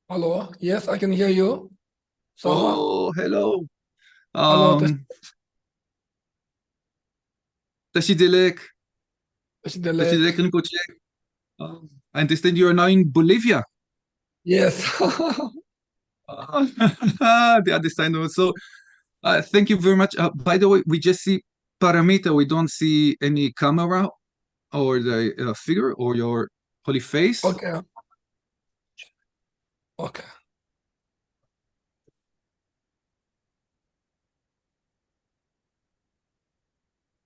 Hello. Yes, I can hear you. Sama. Oh, hello. Hello. Tashidilek. Tashidele. Tashidilek Rinpoche. I understand you are now in Bolivia. Yes. The other side. So, thank you very much. By the way, we just see Paramita. We don't see any camera or the figure or your holy face. Okay. Okay.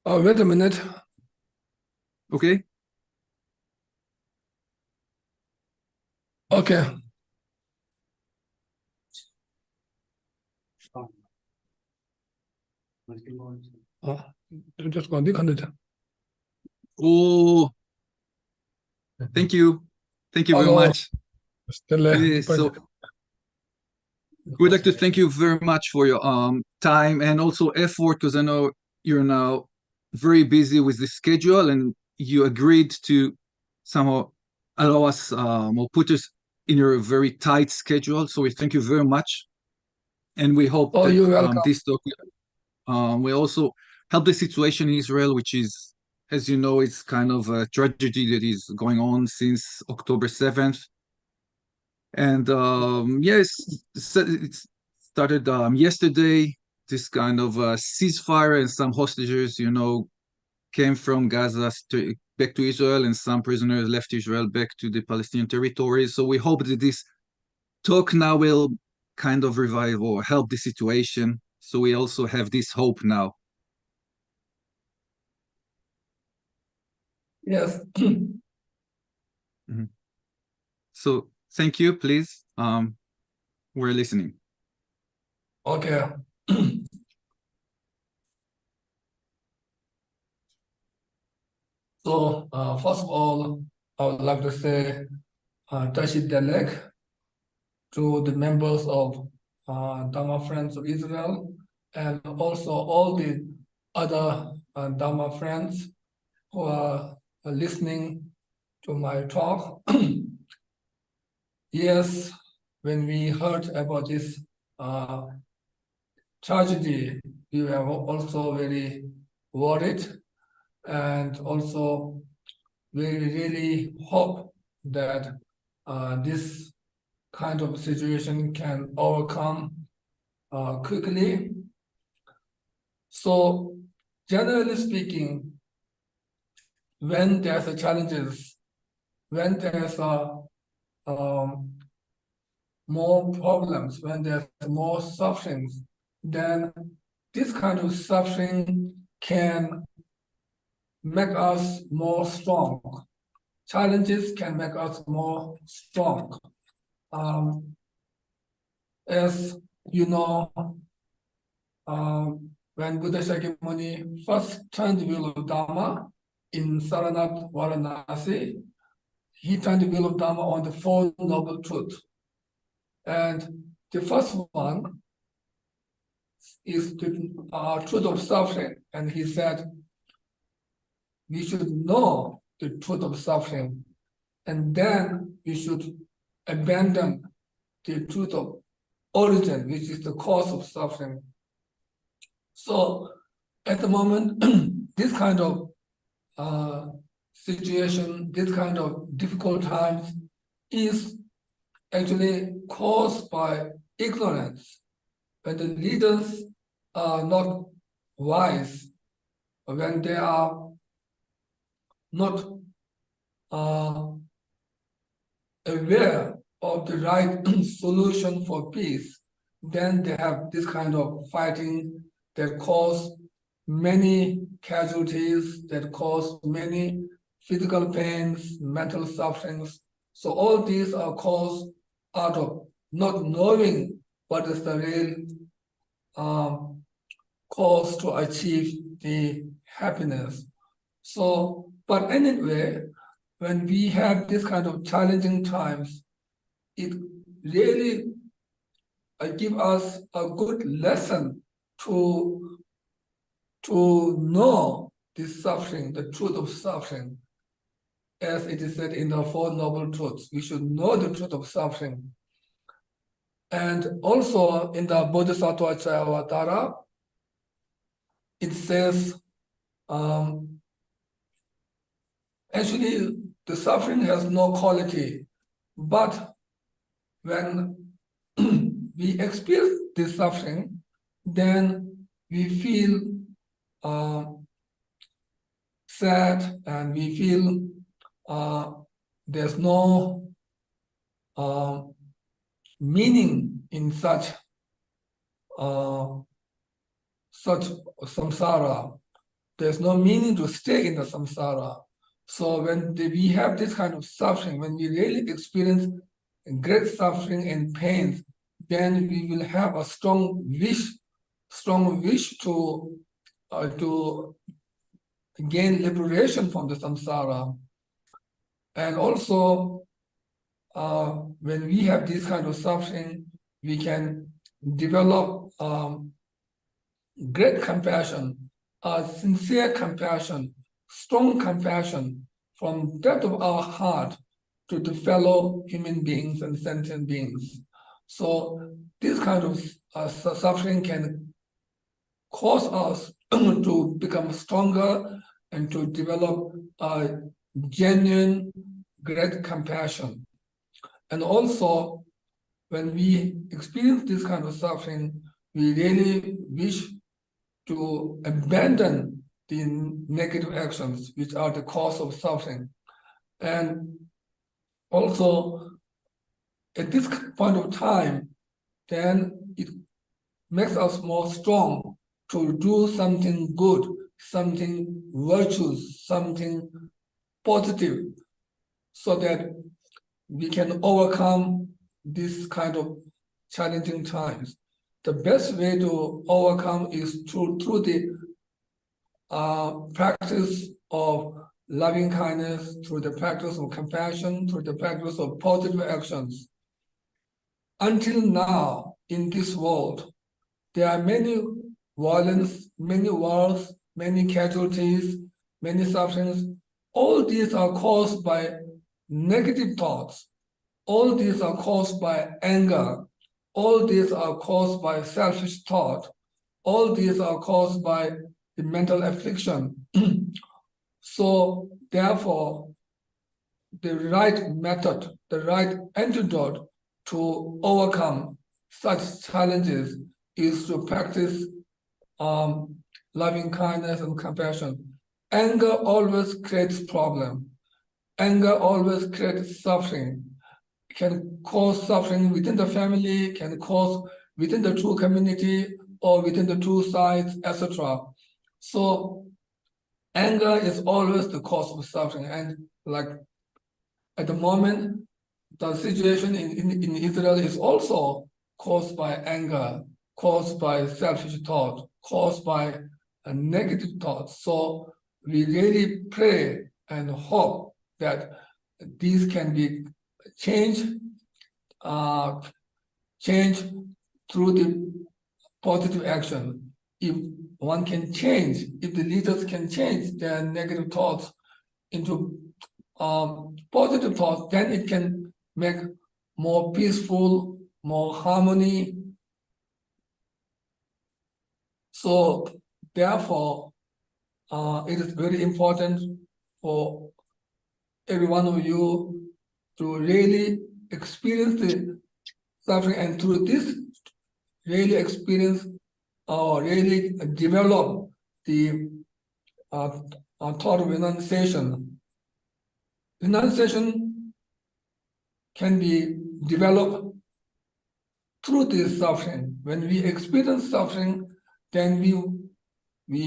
Oh, wait a minute. Okay. Okay. just go on. Oh, thank you. Thank you very Hello. much. So we'd like to thank you very much for your time and also effort, because I know you're now very busy with the schedule and you agreed to somehow allow us or put us in your very tight schedule. So we thank you very much. And we hope that you're welcome. this talk will also help the situation in Israel, which is, as you know, it's kind of a tragedy that is going on since October 7th. And yes, it started yesterday, this kind of ceasefire, and some hostages, came from Gaza back to Israel, and some prisoners left Israel back to the Palestinian territories. So we hope that this talk now will kind of revive or help the situation. So we also have this hope now. Yes. Mhm. So thank you, please. We're listening. Okay. So, first of all, I would like to say Tashidele to the members of Dharma Friends of Israel, and also all the other Dharma friends who are listening to my talk. Yes, when we heard about this tragedy, we were also very worried, and also we really hope that this kind of situation can overcome quickly. So, generally speaking, when there's a challenges, when there's more problems, when there's more sufferings, then this kind of suffering can make us more strong. Challenges can make us more strong. As you know, when Buddha Shakyamuni first turned the wheel of Dharma in Saranath Varanasi, he turned the wheel of Dharma on the Four Noble Truths. And the first one is the truth of suffering. And he said, we should know the truth of suffering, and then we should abandon the truth of origin, which is the cause of suffering. So at the moment, this kind of situation, this kind of difficult times is actually caused by ignorance. When the leaders are not wise, when they are not aware of the right solution for peace, then they have this kind of fighting that cause many casualties, that cause many physical pains, mental sufferings. So all these are caused out of not knowing what is the real cause to achieve the happiness. So, but anyway, when we have this kind of challenging times, it really gives us a good lesson to know this suffering, the truth of suffering. As it is said in the Four Noble Truths, we should know the truth of suffering. And also in the Bodhisattva Chayavadara, it says, actually, the suffering has no quality, but when we experience this suffering, then we feel sad, and we feel there's no meaning in such samsara. There's no meaning to stay in the samsara. So when we have this kind of suffering, when we really experience great suffering and pain, then we will have a strong wish to gain liberation from the samsara. And also, when we have this kind of suffering, we can develop great compassion, sincere compassion, strong compassion from depth of our heart to the fellow human beings and sentient beings. So this kind of suffering can cause us to become stronger and to develop a genuine, great compassion. And also, when we experience this kind of suffering, we really wish to abandon the negative actions which are the cause of suffering. And also, at this point of time, then it makes us more strong to do something good, something virtuous, something positive, so that we can overcome this kind of challenging times. The best way to overcome is through the practice of loving kindness, through the practice of compassion, through the practice of positive actions. Until now, in this world, there are many violence, many wars, many casualties, many sufferings. All these are caused by negative thoughts. All these are caused by anger. All these are caused by selfish thought. All these are caused by the mental affliction. So therefore, the right method, the right antidote to overcome such challenges is to practice loving kindness and compassion. Anger always creates problem. Anger always creates suffering. It can cause suffering within the family, can cause within the true community or within the two sides, etc. So anger is always the cause of suffering. And like at the moment, the situation in Israel is also caused by anger, caused by selfish thought, caused by a negative thoughts. So we really pray and hope that these can be changed through the positive action. If one can change, if the leaders can change their negative thoughts into positive thoughts, then it can make more peaceful, more harmony. So therefore, it is very important for every one of you to really experience the suffering, and through this really experience or really develop the thought of renunciation. Renunciation can be developed through this suffering. When we experience suffering, then we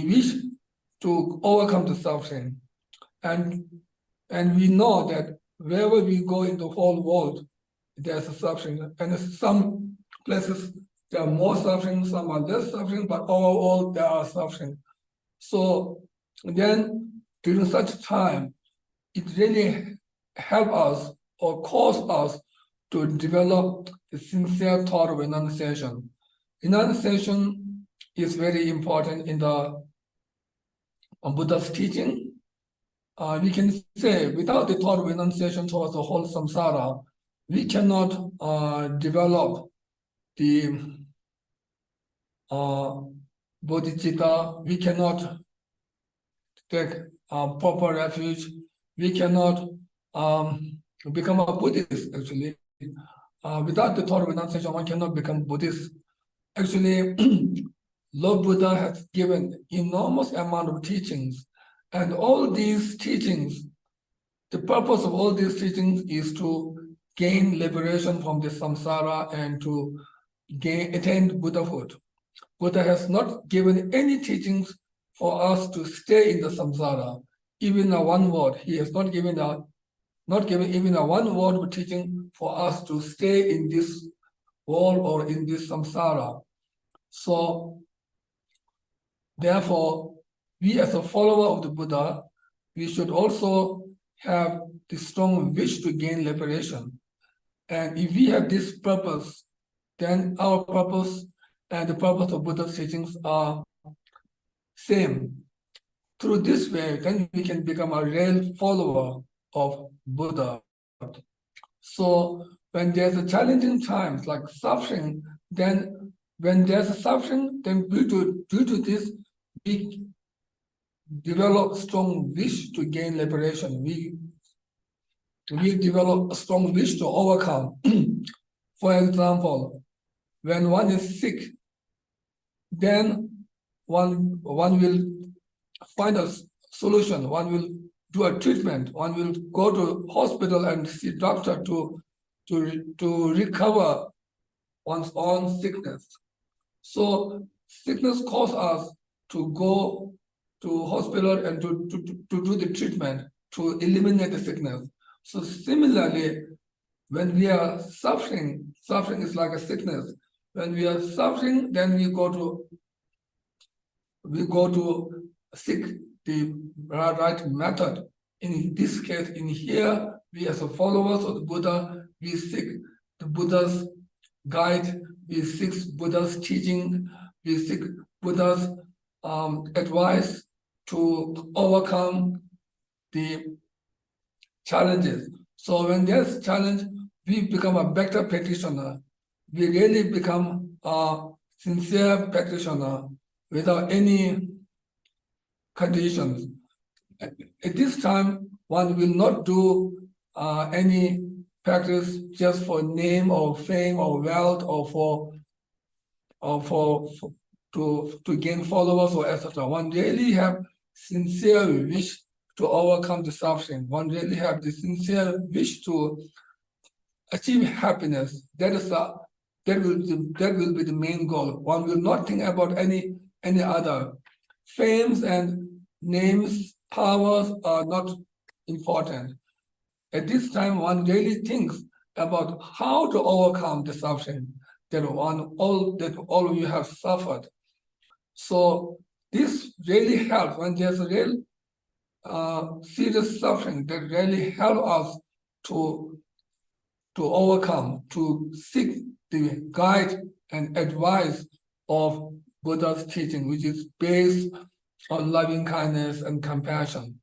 wish to overcome the suffering. And we know that wherever we go in the whole world, there's a suffering. And some places there are more suffering, some are less suffering, but overall there are suffering. So then during such time, it really helps us or cause us to develop the sincere thought of renunciation. Renunciation is very important in the Buddha's teaching. We can say without the thought of renunciation towards the whole samsara, we cannot develop the bodhicitta, we cannot take proper refuge, we cannot become a Buddhist actually. Without the thought of renunciation, one cannot become Buddhist. Actually, Lord Buddha has given enormous amount of teachings, and all these teachings, the purpose of all these teachings is to gain liberation from the samsara and to attain Buddhahood. Buddha has not given any teachings for us to stay in the samsara, even a one word. He has not given even a one word of teaching for us to stay in this world or in this samsara. So, therefore, we as a follower of the Buddha, we should also have the strong wish to gain liberation. And if we have this purpose, then our purpose and the purpose of Buddha's teachings are same. Through this way, then we can become a real follower of Buddha. So when there's a challenging times like suffering, then when there's a suffering, then due to this, we develop strong wish to gain liberation. We develop a strong wish to overcome. For example, when one is sick, then one will find a solution, one will do a treatment, one will go to hospital and see doctor to recover one's own sickness. So sickness causes us to go to hospital and to do the treatment to eliminate the sickness. So similarly, when we are suffering is like a sickness. When we are suffering, then we go to seek the right method. In this case, in here, we as a followers of the Buddha, we seek the Buddha's guide, we seek Buddha's teaching, we seek Buddha's advice to overcome the challenges. So when there's challenge, we become a better practitioner. We really become a sincere practitioner without any conditions. At this time, one will not do any practice just for name or fame or wealth or to gain followers or etc. One really have sincere wish to overcome the suffering. One really have the sincere wish to achieve happiness. That will be the main goal. One will not think about any other. Fames and names, powers are not important. At this time, one really thinks about how to overcome the suffering that all of you have suffered. So this really helps when there's a real serious suffering that really help us to overcome, to seek the guide and advice of Buddha's teaching, which is based on loving kindness and compassion.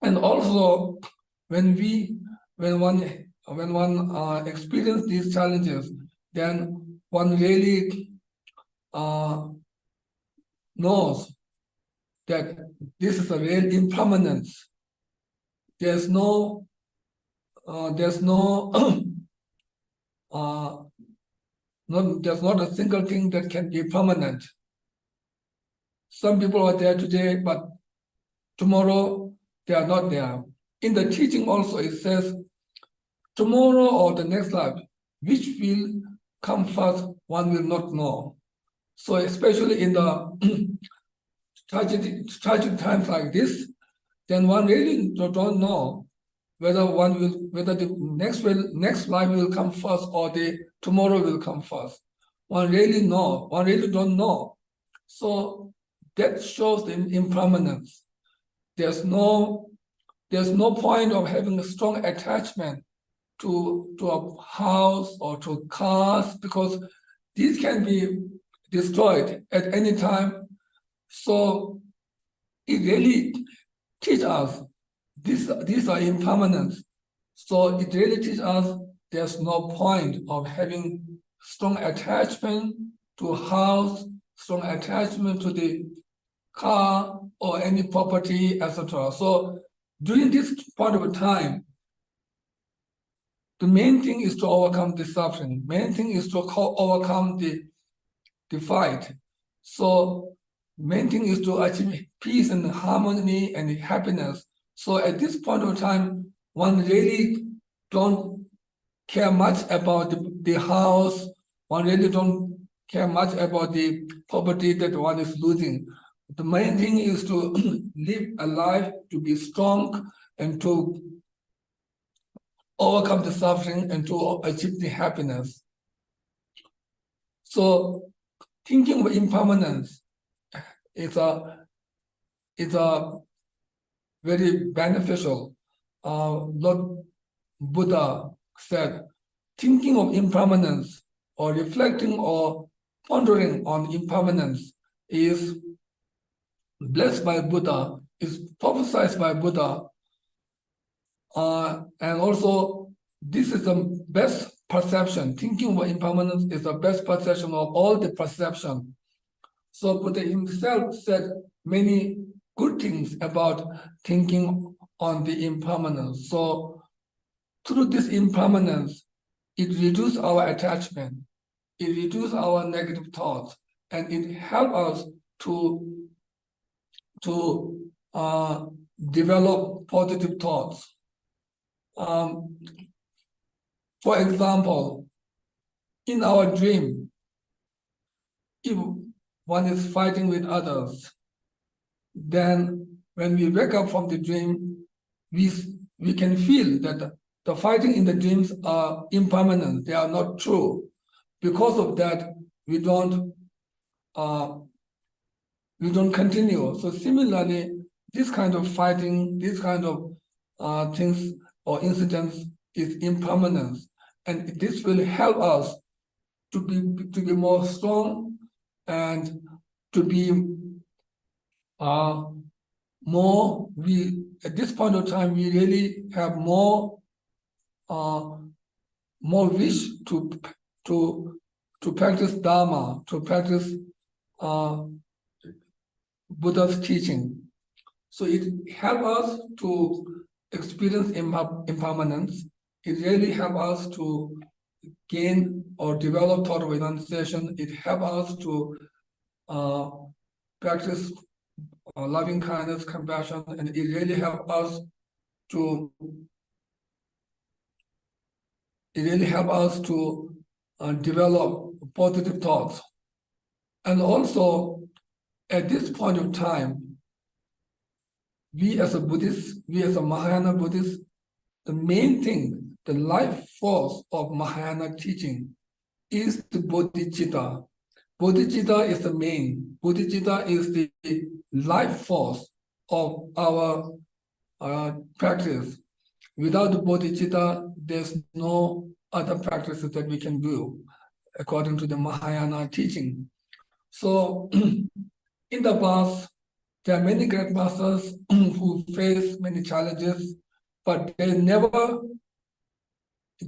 And also, when one experiences these challenges, then one really knows that this is a real impermanence. There's not a single thing that can be permanent. Some people are there today, but tomorrow they are not there. In the teaching also it says, tomorrow or the next life, which will come first, one will not know. So especially in the tragic times like this, then one really don't know whether the next life will come first or the tomorrow will come first. One really don't know. So that shows the impermanence. There's no point of having a strong attachment to a house or to cars, because these can be destroyed at any time. So it really teaches us these are impermanent. So it really teaches us there's no point of having strong attachment to house, strong attachment to the car or any property, etc. So during this part of time, the main thing is to overcome the suffering. Main thing is to overcome the fight. So main thing is to achieve peace and harmony and happiness. So at this point of time, one really don't care much about the house. One really don't care much about the property that one is losing. The main thing is to live a life, to be strong, and to overcome the suffering and to achieve the happiness. So thinking of impermanence is a very beneficial. Lord Buddha said, thinking of impermanence or reflecting or pondering on impermanence is blessed by Buddha, is prophesied by Buddha. And also, this is the best perception. Thinking of impermanence is the best perception of all the perception. So Buddha himself said many good things about thinking on the impermanence. So through this impermanence, it reduces our attachment, it reduces our negative thoughts, and it helps us to develop positive thoughts. For example, in our dream, if one is fighting with others, then when we wake up from the dream, we can feel that the fighting in the dreams are impermanent, they are not true. Because of that, we don't continue. So similarly, this kind of fighting, this kind of things or incidents is impermanence, and this will help us to be more strong and to be more. We at this point of time we really have more wish to practice Dharma, to practice Buddha's teaching. So it helps us to experience impermanence. It really helps us to gain or develop thought of renunciation. It helps us to practice loving kindness, compassion, and it really helps us to develop positive thoughts. And also, at this point of time, we as a Buddhist, we as a Mahayana Buddhist, the main thing, the life force of Mahayana teaching is the bodhicitta. Bodhicitta is the main. Bodhicitta is the life force of our practice. Without the bodhicitta, there's no other practices that we can do, according to the Mahayana teaching. So, in the past, there are many great masters who face many challenges, but they never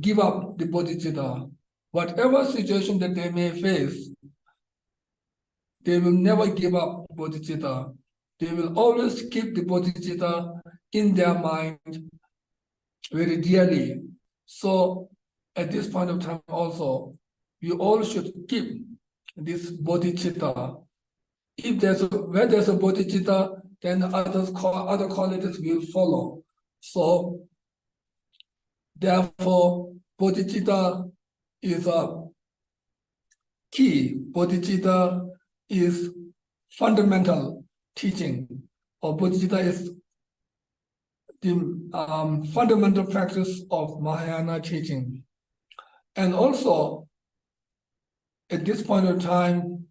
give up the bodhicitta. Whatever situation that they may face, they will never give up bodhicitta. They will always keep the bodhicitta in their mind very dearly. So at this point of time also, we all should keep this bodhicitta. Where there's a bodhicitta, then other qualities will follow. So therefore, bodhicitta is a key. Bodhicitta is fundamental teaching, or bodhicitta is the fundamental practice of Mahayana teaching. And also, at this point of time,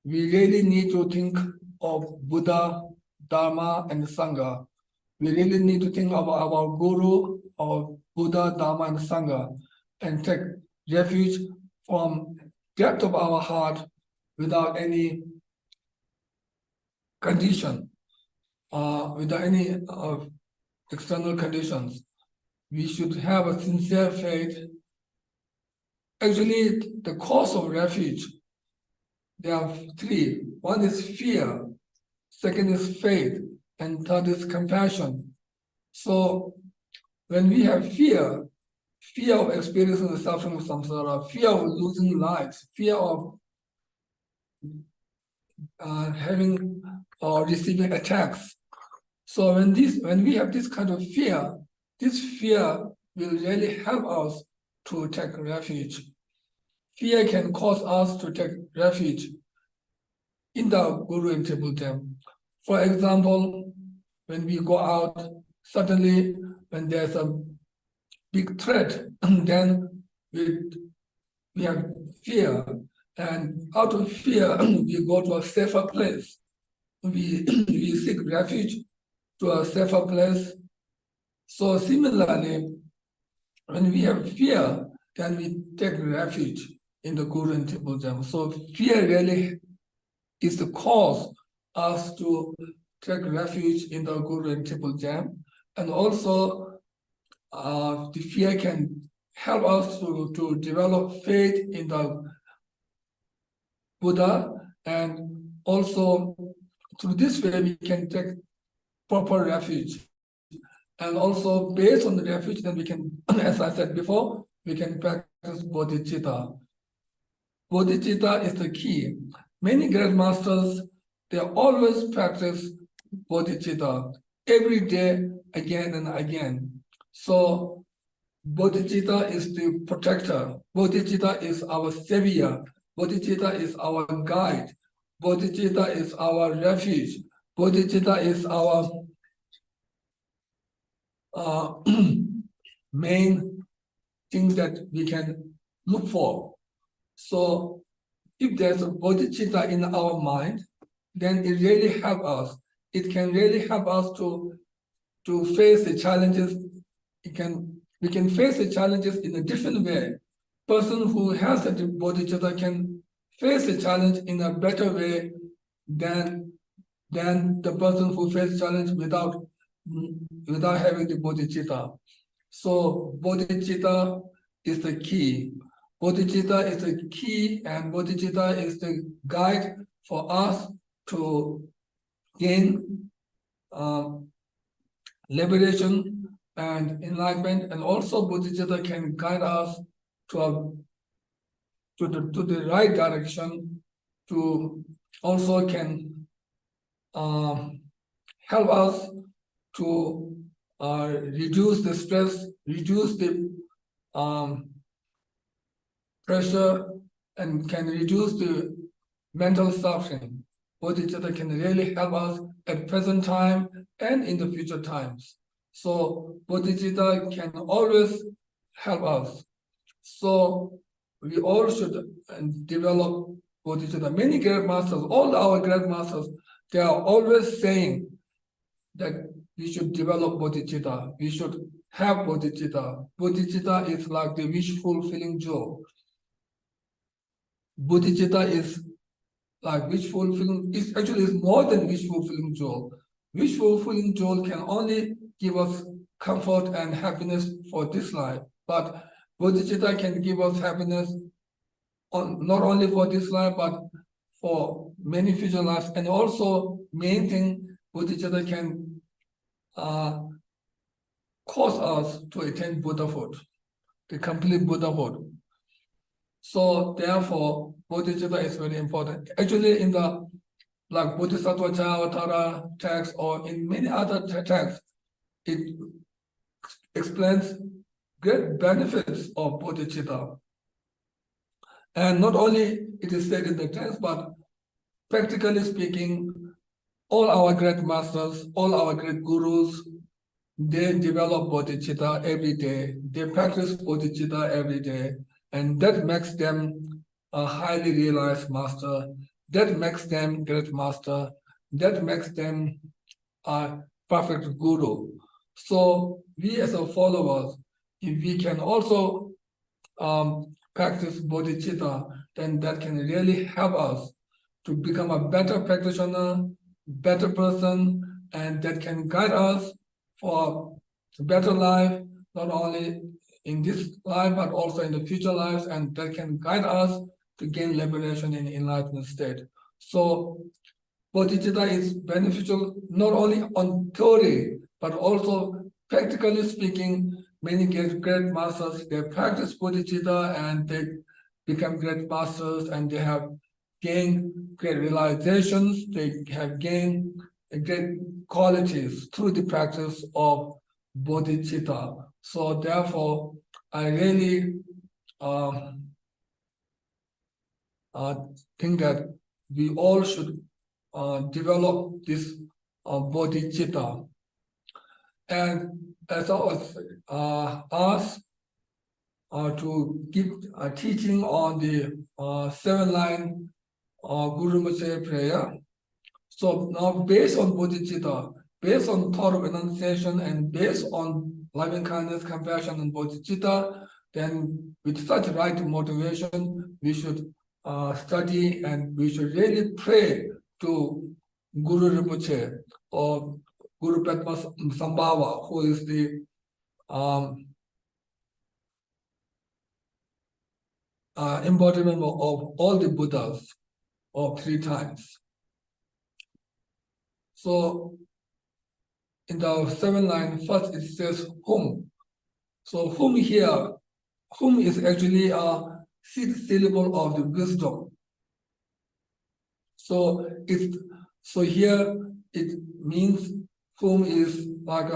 we really need to think of Buddha, Dharma, and Sangha. We really need to think of our Guru, our Buddha, Dharma, and Sangha, and take refuge from depth of our heart without any condition, without any external conditions. We should have a sincere faith actually the cause of refuge, there are three. One is fear, second is faith, and third is compassion. So when we have fear of experiencing the suffering of samsara, fear of losing lives, fear of having or receiving attacks. So when we have this kind of fear, this fear will really help us to take refuge. Fear can cause us to take refuge in the Guru and Temple Dam. For example, when we go out, suddenly when there's a big threat, then we have fear. And out of fear, we go to a safer place. We seek refuge to a safer place. So similarly, when we have fear, then we take refuge in the Guru and Temple Dam. So fear really is the cause us to take refuge in the Guru and Temple Dam. And also the fear can help us to develop faith in the Buddha, and also through this way we can take proper refuge. And also based on the refuge, then we can, as I said before, we can practice bodhicitta. Bodhicitta is the key. Many great masters, they always practice bodhicitta every day, again and again. So bodhicitta is the protector. Bodhicitta is our savior. Bodhicitta is our guide. Bodhicitta is our refuge. Bodhicitta is our main thing that we can look for. So if there's a bodhicitta in our mind, then it really helps us. It can really help us to face the challenges. We can face the challenges in a different way. Person who has that bodhicitta can face the challenge in a better way than the person who faces challenge without having the bodhicitta. So bodhicitta is the key. Bodhicitta is the key, and bodhicitta is the guide for us to gain liberation and enlightenment, and also bodhicitta can guide us to the right direction, to also can help us to reduce the stress, reduce the pressure, and can reduce the mental suffering. Bodhicitta can really help us at present time and in the future times. So bodhicitta can always help us. So we all should develop bodhicitta. Many great masters, all our great masters, they are always saying that we should develop bodhicitta. We should have bodhicitta. Bodhicitta is like the wish-fulfilling jewel. Bodhicitta is like wish-fulfilling, it actually is more than wish-fulfilling jewel. Wish-fulfilling jewel can only give us comfort and happiness for this life, but bodhicitta can give us happiness not only for this life, but for many future lives. And also, main thing, bodhicitta can cause us to attain Buddhahood, the complete Buddhahood. So therefore, bodhicitta is very important. Actually, in the like Bodhisattva Charyavatara text or in many other texts, it explains great benefits of bodhicitta. And not only it is said in the text, but practically speaking, all our great masters, all our great gurus, they develop bodhicitta every day. They practice bodhicitta every day. And that makes them a highly realized master. That makes them great master. That makes them a perfect guru. So we as a followers, if we can also practice bodhicitta, then that can really help us to become a better practitioner, better person, and that can guide us for a better life, not only in this life, but also in the future lives, and that can guide us to gain liberation in enlightened state. So bodhicitta is beneficial not only on theory, but also practically speaking. Many great masters, they practice bodhicitta and they become great masters, and they have gained great realizations, they have gained great qualities through the practice of bodhicitta. So therefore, I really think that we all should develop this bodhicitta. And as I was asked to give a teaching on the 7-line Guru Rinpoche prayer. So now, based on bodhicitta, based on thought of renunciation, and based on loving kindness, compassion, and bodhicitta, then with such right motivation, we should study, and we should really pray to Guru Rinpoche or Guru Padma Sambhava, who is the embodiment of all the Buddhas of 3 times. So in the 7th line, first it says whom. So whom here, whom is actually a syllable of the wisdom. So here it means whom is like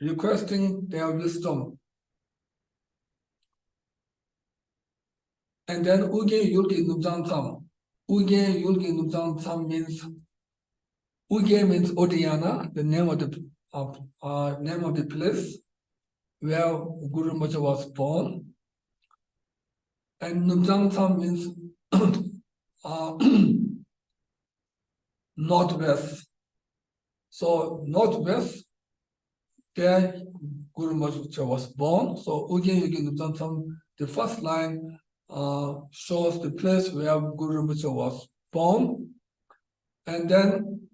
requesting their wisdom. And then Uge Yulki Nubjang Tam. Uge Yulki Nubjang Tam means Odiyana, the name of the place where Guru Rinpoche was born. And Nubjang Tam means northwest. So northwest, there Guru Rinpoche was born. So Uge Yulki Nubjang Tam, the first line shows the place where Guru Rinpoche was born. And then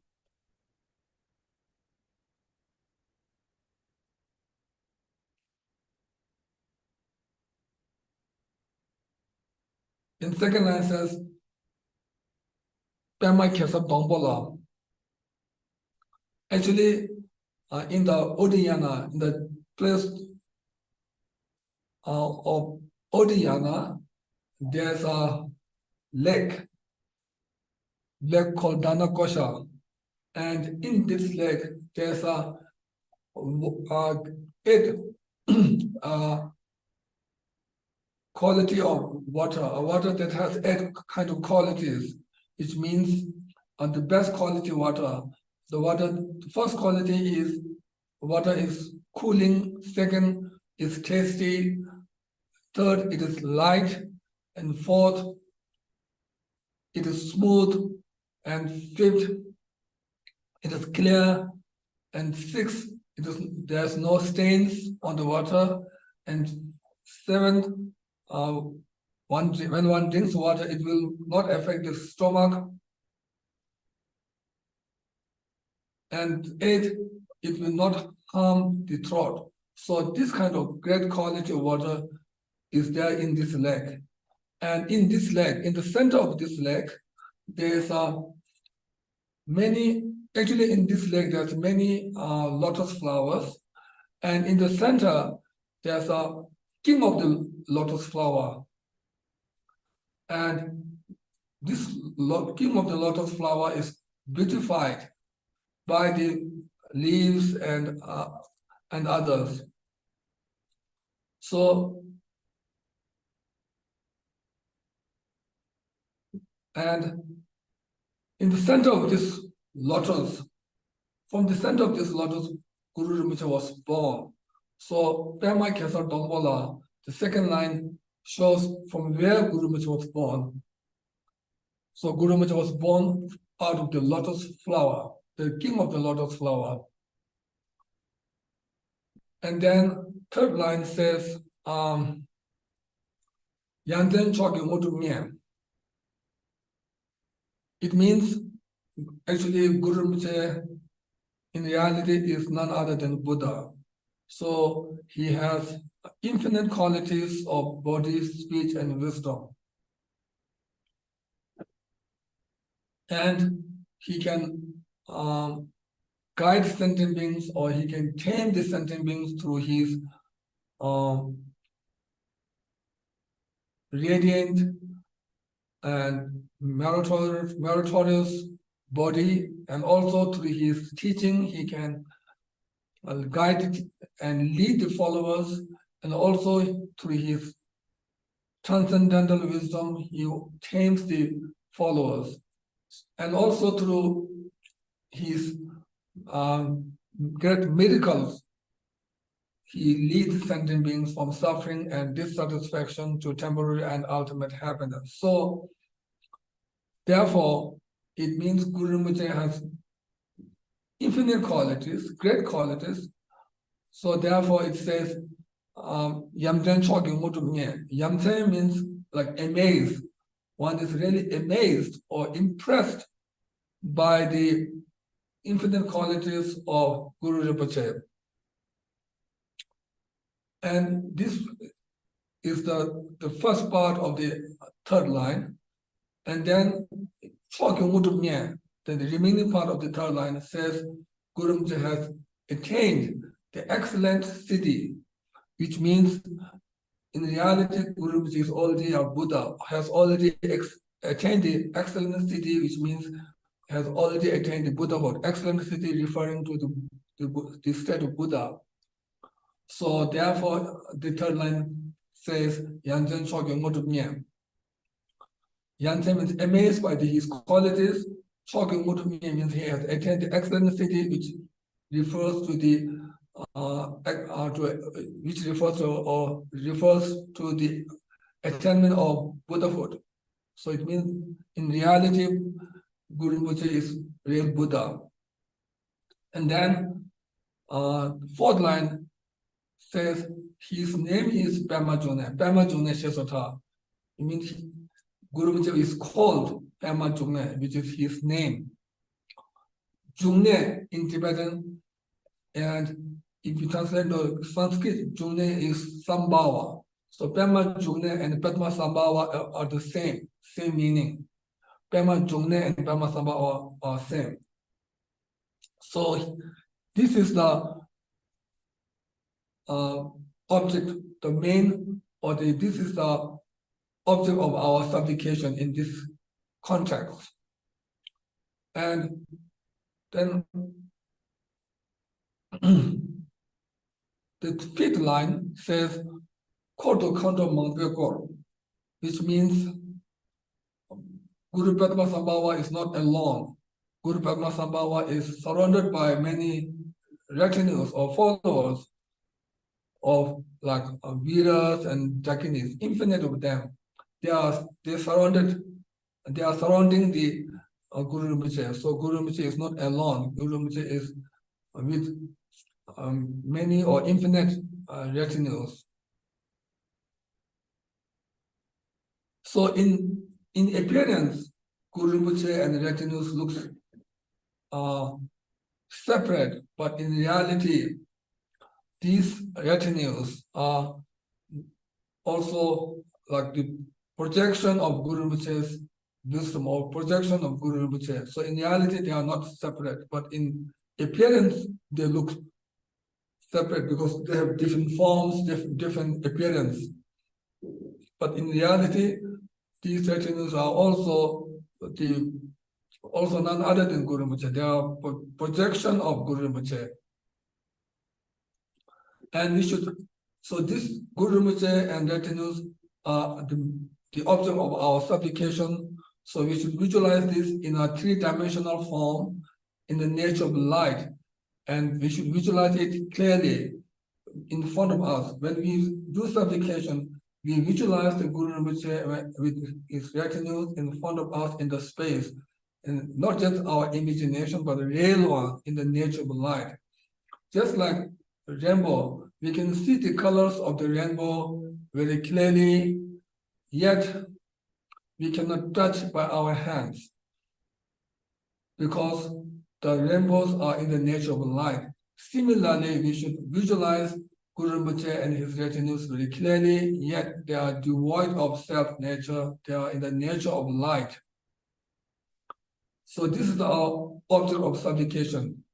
in 2nd line says, Pema Kesa Dongbola. Actually, in the Odiyana, in the place of Odiyana, there's a lake called Danakosha. And in this lake, there's a 8 quality of water, a water that has 8 kind of qualities, which means the best quality water. The first quality is water is cooling, 2nd is tasty, 3rd it is light, and 4th it is smooth, and 5th it is clear, and 6th there's no stains on the water, and 7th when one drinks water, it will not affect the stomach, and 8th it will not harm the throat. So this kind of great quality of water is there in this lake. And in this lake, in the center of this lake, there's actually in this lake, there's many lotus flowers. And in the center, there's a king of the lotus flower. And this king of the lotus flower is beautified by the leaves and others. So, and in the center of this lotus, from the center of this lotus, Guru Rinpoche was born. So, Pema Kesa Dongbola, the 2nd line shows from where Guru Rinpoche was born. So, Guru Rinpoche was born out of the lotus flower, the king of the lotus flower. And then 3rd line says, Yanzen Choki Motu Mien. It means actually Guru Rinpoche in reality is none other than Buddha. So he has infinite qualities of body, speech, and wisdom. And he can guide sentient beings, or he can tame the sentient beings through his radiant and meritorious body, and also through his teaching, he can guide and lead the followers, and also through his transcendental wisdom, he tames the followers, and also through his great miracles, he leads sentient beings from suffering and dissatisfaction to temporary and ultimate happiness. So, therefore, it means Guru Rinpoche has infinite qualities, great qualities. So, therefore, it says, Yamten Choking Mutumye. Yamten means like amazed. One is really amazed or impressed by the infinite qualities of Guru Rinpoche. And this is the first part of the third line. And then then the remaining part of the third line says Guru Rinpoche has attained the excellent city, which means in reality Guru Rinpoche is already a Buddha, has already attained the excellent city, which means has already attained the Buddhahood. Excellent city referring to the state of Buddha. So therefore, the third line says, Yanzhen Chogyong Mutumye. Yanzhen means amazed by his qualities. Chogyong Mutumye means he has attained the excellent city, which refers to the the attainment of Buddhahood. So it means in reality, Guru Rinpoche is real Buddha. And then fourth line says his name is Pema June. Pema June Shesota. It means Guru Rinpoche is called Pema June, which is his name. June in Tibetan, and if you translate the Sanskrit, June is Sambhava. So Pema June and Padma Sambhava are the same meaning. Pema June and Pema Sambhava are same. So this is the object, the main, or this is the object of our supplication in this context. And then the fifth line says, Koto Kanto Mangpekor, which means Guru Padma Sambhava is not alone. Guru Padma Sambhava is surrounded by many retinues or followers of like Viras and Dakinis, infinite of them. They are surrounding the Guru Rinpoche. So Guru Rinpoche is not alone. Guru Rinpoche is with many or infinite retinues. So in appearance, Guru Rinpoche and retinues look separate, but in reality, these retinues are also like the projection of Guru Rinpoche's wisdom or projection of Guru Rinpoche. So in reality, they are not separate, but in appearance, they look separate because they have different forms, different appearance. But in reality, these retinues are also none other than Guru Rinpoche. They are projection of Guru Rinpoche. And so this Guru Rinpoche and retinues are the object of our supplication. So we should visualize this in a three-dimensional form in the nature of light. And we should visualize it clearly in front of us. When we do supplication, we visualize the Guru Rinpoche with his retinues in front of us in the space. And not just our imagination, but the real one in the nature of light. Just like rainbow, we can see the colors of the rainbow very clearly, yet we cannot touch by our hands because the rainbows are in the nature of light. Similarly, we should visualize Guru Rinpoche and his retinues very clearly, yet they are devoid of self-nature. They are in the nature of light. So this is our object of supplication.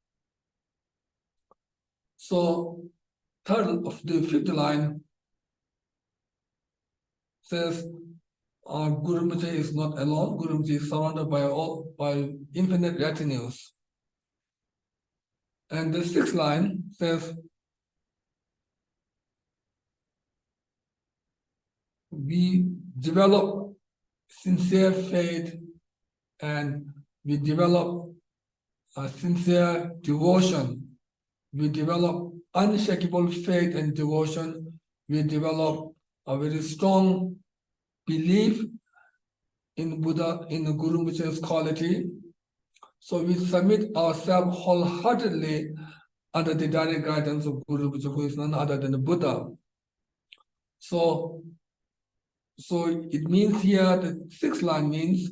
So third of the fifth line says, Guru Rinpoche is not alone. Guru Rinpoche is surrounded by infinite retinues. And the sixth line says, we develop sincere faith and we develop a sincere devotion. We develop unshakable faith and devotion. We develop a very strong belief in Buddha, in the Guru Rinpoche's quality. So we submit ourselves wholeheartedly under the direct guidance of Guru Rinpoche, who is none other than the Buddha. So it means here, the sixth line means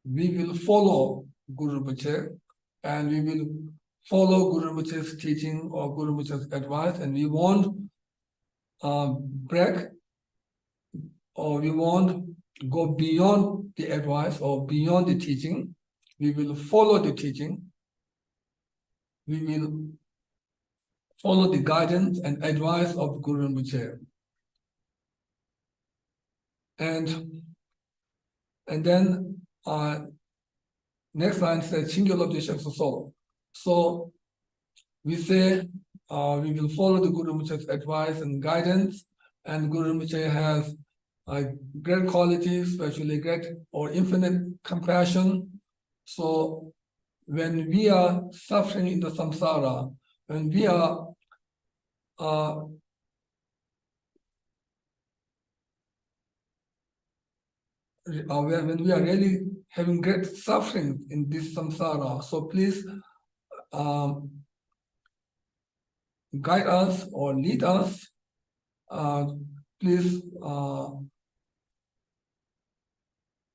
we will follow Guru Rinpoche and we will follow Guru Rinpoche's teaching or Guru Rinpoche's advice, and we won't break or we won't go beyond the advice or beyond the teaching. We will follow the teaching. We will follow the guidance and advice of Guru Rinpoche. And then next line says, Chingyol of the Shaksa soul. So we say we will follow the Guru Rinpoche's advice and guidance, and Guru Rinpoche has great qualities, especially great or infinite compassion. So when we are suffering in the samsara, when we are when we are really having great suffering in this samsara, so please guide us or lead us. Please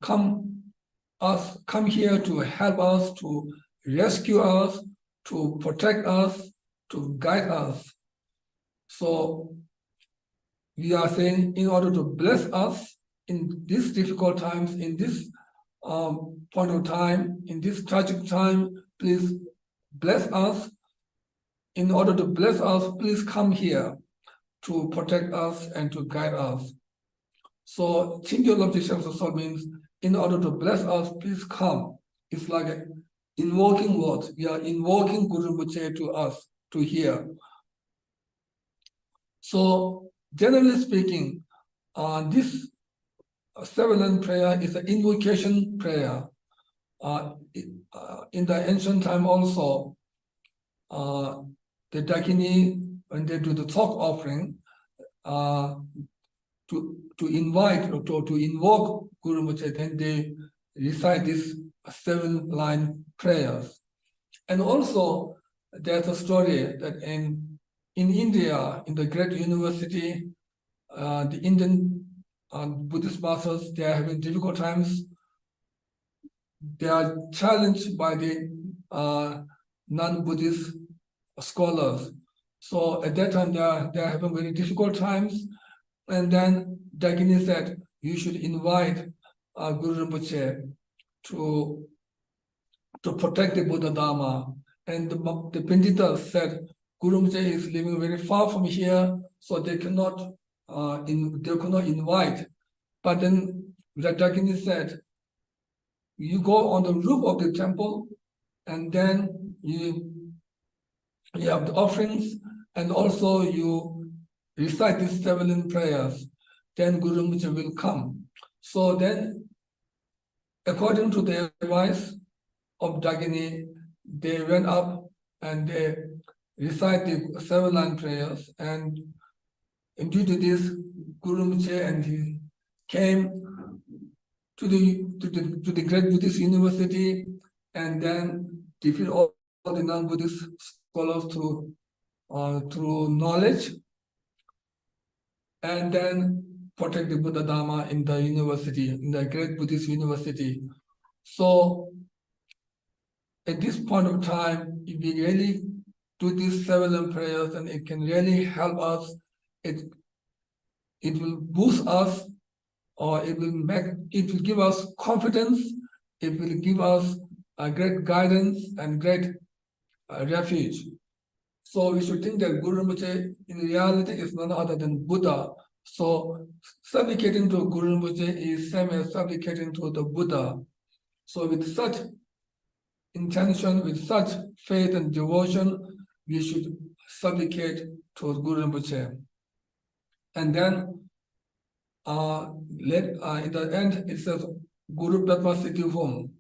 come here to help us, to rescue us, to protect us, to guide us. So we are saying, in order to bless us in these difficult times, in this point of time, in this tragic time, please bless us. In order to bless us, please come here to protect us and to guide us. So Chingyol of the Shaksa soul means, in order to bless us, please come. It's like an invoking word. We are invoking Guru Rinpoche to us to hear. So generally speaking, this seven-line prayer is an invocation prayer. In the ancient time also, the Dakini, when they do the talk offering, to invite or to invoke Guru Rinpoche, then they recite these seven-line prayers. And also, there's a story that in India, in the great university, the Indian Buddhist masters, they are having difficult times. They are challenged by the non-Buddhist scholars. So at that time, they are having very difficult times. And then Dakini said, you should invite Guru Rinpoche to protect the Buddha Dharma. And the Panditas said, Guru Rinpoche is living very far from here, so they cannot invite. But then Dakini said, you go on the roof of the temple, and then you have the offerings, and also you recite these seven prayers, then Guru Rinpoche will come. So then, according to the advice of Dakini, they went up and they recite the seven-line prayers, and due to this, Guru Rinpoche and he came to the great Buddhist university, and then defeat all the non-Buddhist scholars through knowledge, and then protect the Buddha Dharma in the university, in the great Buddhist university. So at this point of time, if we really do these seven prayers, then it can really help us. It will boost us, or it will give us confidence. It will give us a great guidance and great refuge. So we should think that Guru Rinpoche in reality is none other than Buddha. So supplicating to Guru Rinpoche is same as supplicating to the Buddha. So with such intention, with such faith and devotion, we should supplicate to Guru Rinpoche. And then in the end, it says Guru Padma Siddhi Hum.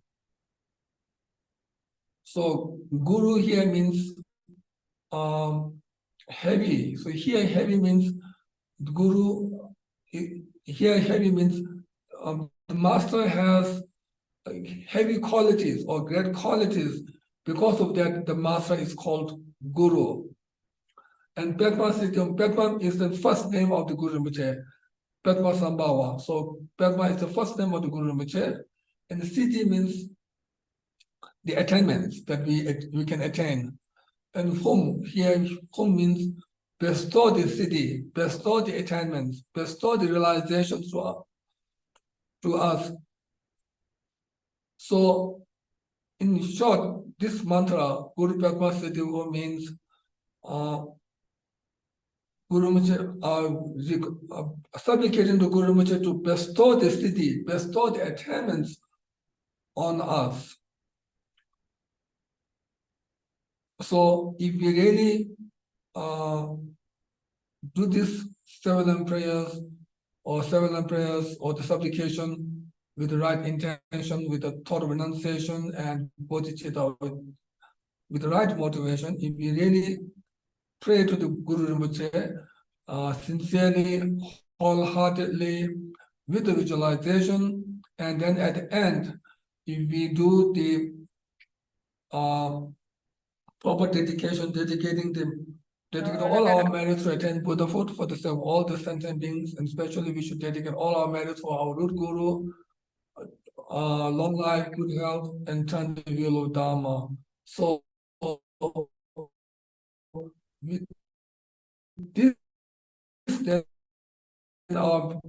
So Guru here means heavy. So here heavy means Guru. Here heavy means the master has heavy qualities or great qualities. Because of that, the master is called Guru. And Padma Siddhi, Padma is the first name of the Guru Rinpoche. Padma Sambhava. So Padma is the first name of the Guru Rinpoche. And the Siddhi means the attainments that we can attain. And Hum, here Hum means bestow the Siddhi, bestow the attainments, bestow the realizations to us. So in short, this mantra, Guru Padma Siddhi Hum, means Guru Rinpoche, supplicating to Guru Rinpoche to bestow the Siddhi, bestow the attainments on us. So if we really do these seven prayers or the supplication with the right intention, with the thought of renunciation and bodhicitta, with the right motivation, if we really pray to the Guru Rinpoche sincerely, wholeheartedly, with the visualization, and then at the end, if we do the proper dedication, dedicating all our merits to attain Buddhahood for the sake of all the sentient beings, and especially we should dedicate all our merits for our root Guru, long life, good health, and turn the wheel of Dharma. So with this, then our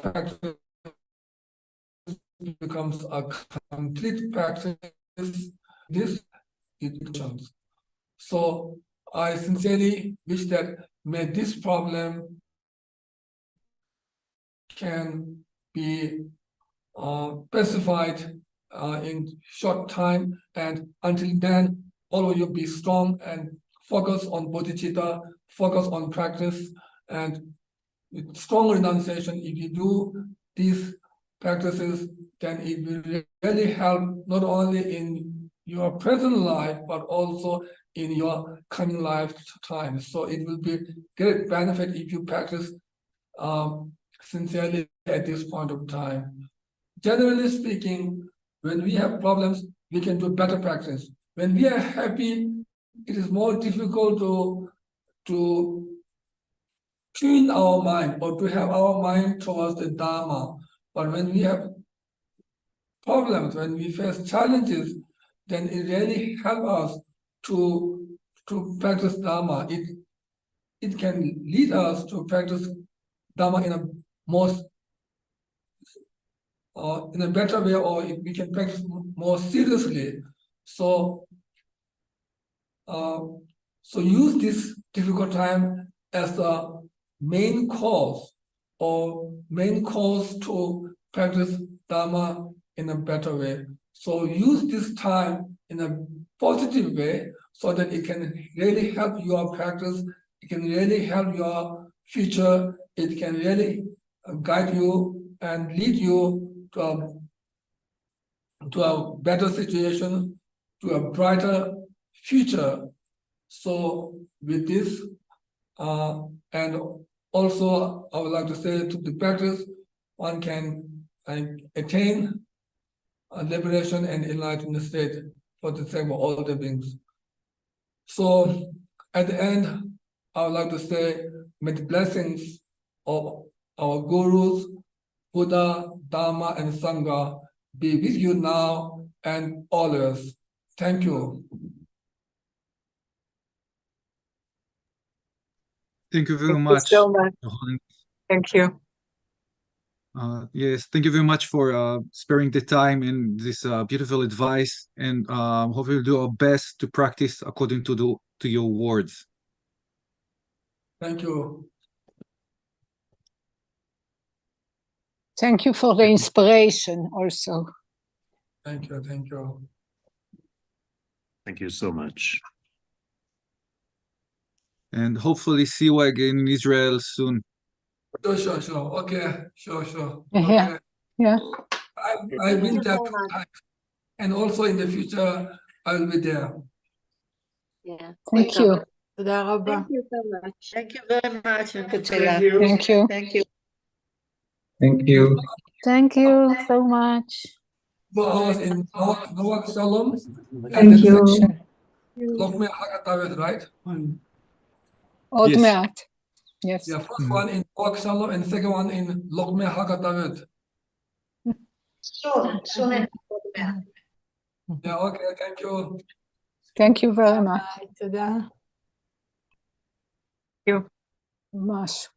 practice becomes a complete practice. This is so I sincerely wish that may this problem can be specified in short time, and until then, all of you be strong and focus on bodhicitta, focus on practice, and with strong renunciation. If you do these practices, then it will really help not only in your present life, but also in your coming lifetime. So it will be great benefit if you practice sincerely at this point of time. Generally speaking, when we have problems, we can do better practice. When we are happy, it is more difficult to tune our mind or to have our mind towards the Dharma. But when we have problems, when we face challenges, then it really helps us to practice Dharma. It can lead us to practice Dharma in a in a better way, or we can practice more seriously. So use this difficult time as the main cause to practice Dharma in a better way. So use this time in a positive way so that it can really help your practice, it can really help your future, it can really guide you and lead you to a better situation, to a brighter future. So with this, and also I would like to say to the practice, one can attain liberation and enlightenment state for the sake of all the beings. So at the end, I would like to say, may the blessings of our gurus, Buddha, Dharma, and Sangha be with you now and always. Thank you. Thank you very Thank you much. so much. Johan. Thank you. Yes, thank you very much for sparing the time and this beautiful advice, and hope we'll do our best to practice according to your words. Thank you. Thank you for the inspiration also. Thank you. Thank you. Thank you so much. And hopefully see you again in Israel soon. Sure. Okay, sure. Yeah. Okay. Yeah. I've been there 2 times, and also in the future I will be there. Yeah. Thank you. תודה רבה. Thank you so much. Thank you very much. Thank you. Thank you. Thank you. Thank you so much. So I was in Noach Shalom. Thank you. Lokme Hakatavet, right? עוד Yes. מעט. Yes. Yeah, first one in Noach Shalom and second one in Lokme Hakatavet. Soon. Yeah, okay, thank you. Thank you very much. תודה. ממש.